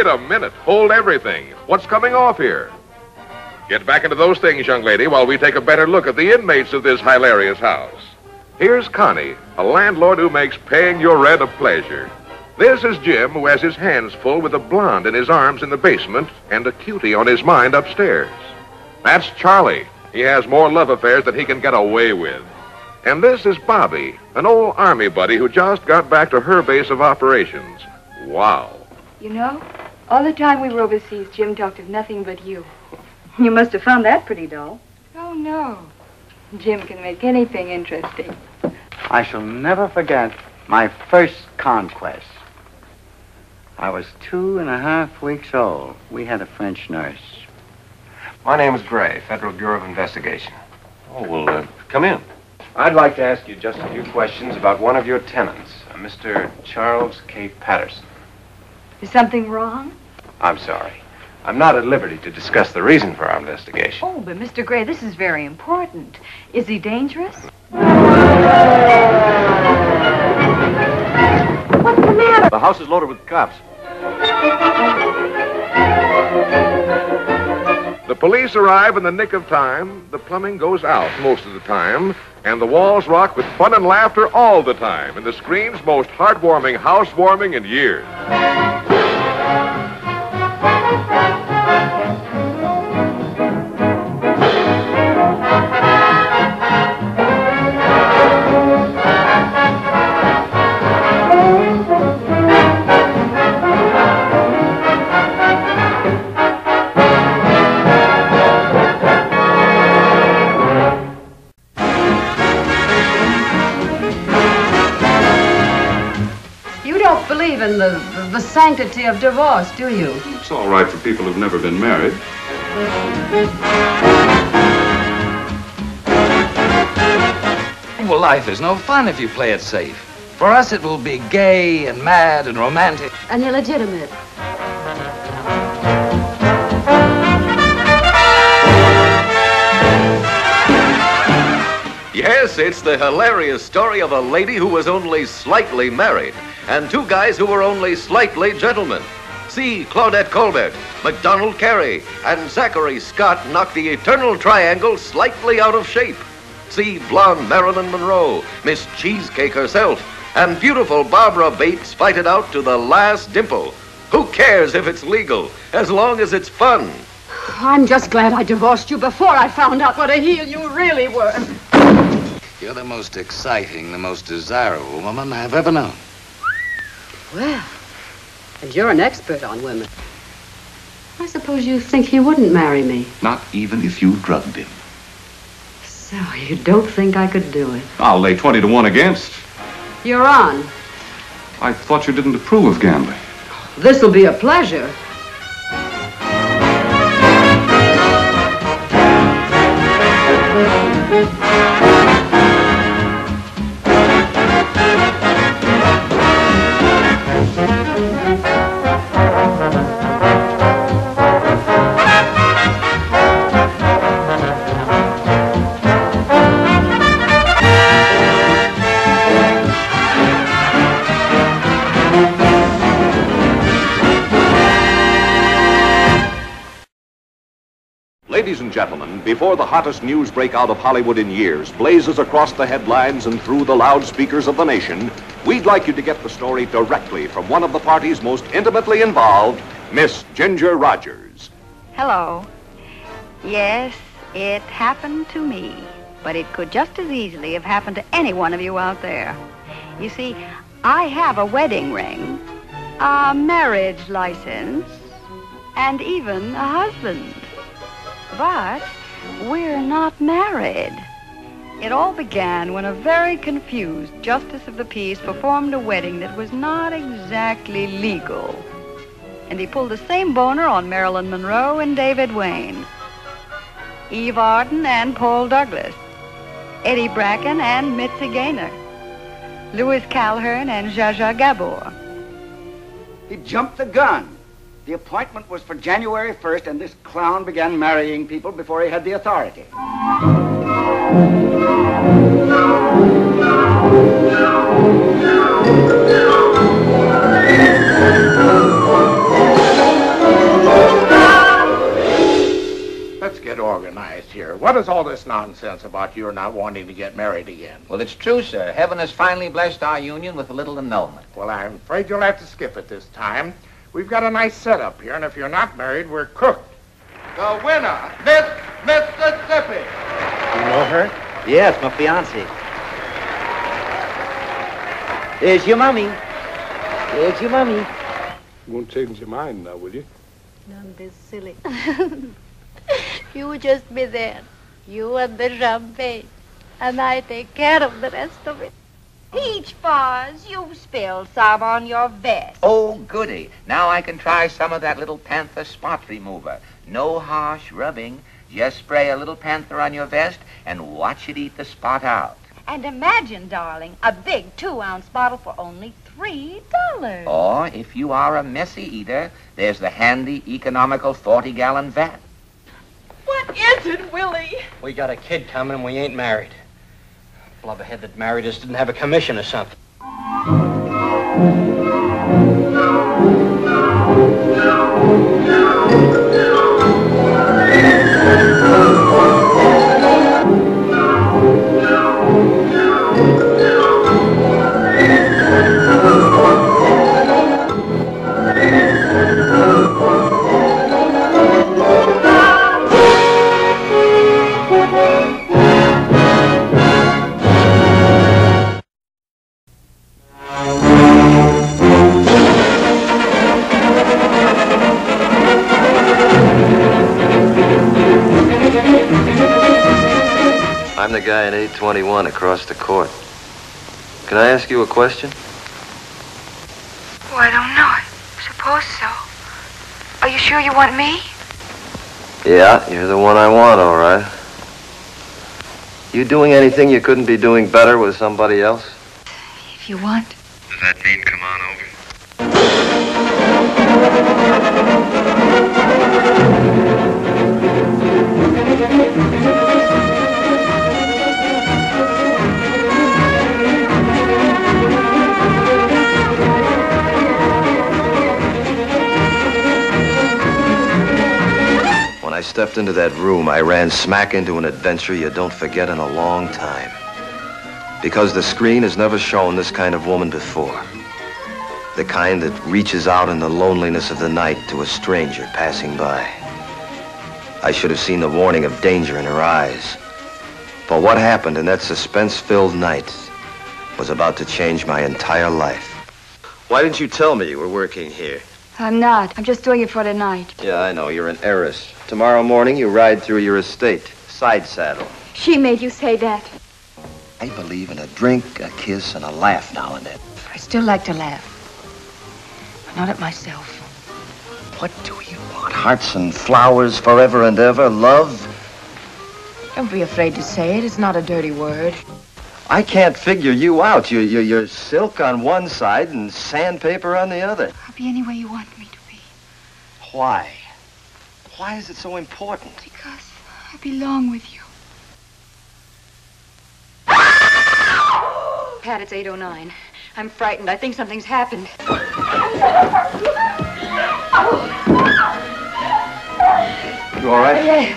wait a minute. Hold everything. What's coming off here? Get back into those things, young lady, while we take a better look at the inmates of this hilarious house. Here's Connie, a landlord who makes paying your rent a pleasure. This is Jim, who has his hands full with a blonde in his arms in the basement and a cutie on his mind upstairs. That's Charlie. He has more love affairs than he can get away with. And this is Bobby, an old Army buddy who just got back to her base of operations. Wow. You know, all the time we were overseas, Jim talked of nothing but you. You must have found that pretty dull. Oh, no. Jim can make anything interesting. I shall never forget my first conquest. I was 2.5 weeks old. We had a French nurse. My name is Gray, Federal Bureau of Investigation. Oh, well, come in. I'd like to ask you just a few questions about one of your tenants, Mr. Charles K. Patterson. Is something wrong? I'm sorry. I'm not at liberty to discuss the reason for our investigation. Oh, but Mr. Gray, this is very important. Is he dangerous? What's the matter? The house is loaded with cops. The police arrive in the nick of time, the plumbing goes out most of the time, and the walls rock with fun and laughter all the time, and the screen's most heartwarming housewarming in years. In the sanctity of divorce, do you? It's all right for people who've never been married. Well, life is no fun if you play it safe. For us, it will be gay and mad and romantic. And illegitimate. Yes, it's the hilarious story of a lady who was only slightly married and two guys who were only slightly gentlemen. See Claudette Colbert, MacDonald Carey, and Zachary Scott knock the eternal triangle slightly out of shape. See blonde Marilyn Monroe, Miss Cheesecake herself, and beautiful Barbara Bates fight it out to the last dimple. Who cares if it's legal, as long as it's fun? I'm just glad I divorced you before I found out what a heel you really were. You're the most exciting, the most desirable woman I've ever known. Well, and you're an expert on women. I suppose you think he wouldn't marry me. Not even if you drugged him. So you don't think I could do it? I'll lay 20 to 1 against. You're on. I thought you didn't approve of gambling. This'll be a pleasure. Ladies and gentlemen, before the hottest news breakout of Hollywood in years blazes across the headlines and through the loudspeakers of the nation, we'd like you to get the story directly from one of the parties most intimately involved, Miss Ginger Rogers. Hello. Yes, it happened to me, but it could just as easily have happened to any one of you out there. You see, I have a wedding ring, a marriage license, and even a husband. But we're not married. It all began when a very confused justice of the peace performed a wedding that was not exactly legal. And he pulled the same boner on Marilyn Monroe and David Wayne, Eve Arden and Paul Douglas, Eddie Bracken and Mitzi Gaynor, Louis Calhern and Zsa Zsa Gabor. He jumped the gun. The appointment was for January 1st, and this clown began marrying people before he had the authority. What is all this nonsense about your not wanting to get married again? Well, it's true, sir. Heaven has finally blessed our union with a little annulment. Well, I'm afraid you'll have to skip it this time. We've got a nice setup here, and if you're not married, we're cooked. The winner, Miss Mississippi. You know her? Yes, my fiancée. There's your mommy. There's your mommy. You won't change your mind now, will you? Don't be silly. You will just be there. You and the champagne. And I take care of the rest of it. Peach Fuzz, you spilled some on your vest. Oh, goody. Now I can try some of that little Panther spot remover. No harsh rubbing. Just spray a little Panther on your vest and watch it eat the spot out. And imagine, darling, a big 2-ounce bottle for only $3. Or, if you are a messy eater, there's the handy, economical 40-gallon vat. What is it, Willie? We got a kid coming and we ain't married. Blubberhead that married us didn't have a commission or something. I'm the guy in 821 across the court. Can I ask you a question? Oh, I don't know. I suppose so. Are you sure you want me? Yeah, you're the one I want, all right. You doing anything you couldn't be doing better with somebody else? If you want. Does that mean come on over? When I stepped into that room, I ran smack into an adventure you don't forget in a long time. Because the screen has never shown this kind of woman before. The kind that reaches out in the loneliness of the night to a stranger passing by. I should have seen the warning of danger in her eyes. But what happened in that suspense-filled night was about to change my entire life. Why didn't you tell me you were working here? I'm not. I'm just doing it for tonight. Yeah, I know. You're an heiress. Tomorrow morning, you ride through your estate. Side saddle. She made you say that. I believe in a drink, a kiss, and a laugh now and then. I still like to laugh. But not at myself. What do you want? Hearts and flowers forever and ever? Love? Don't be afraid to say it. It's not a dirty word. I can't figure you out. You're silk on one side and sandpaper on the other. I'll be any way you want me to be. Why? Why is it so important? Because I belong with you. Pat, it's 8:09. I'm frightened. I think something's happened. You all right? Yes.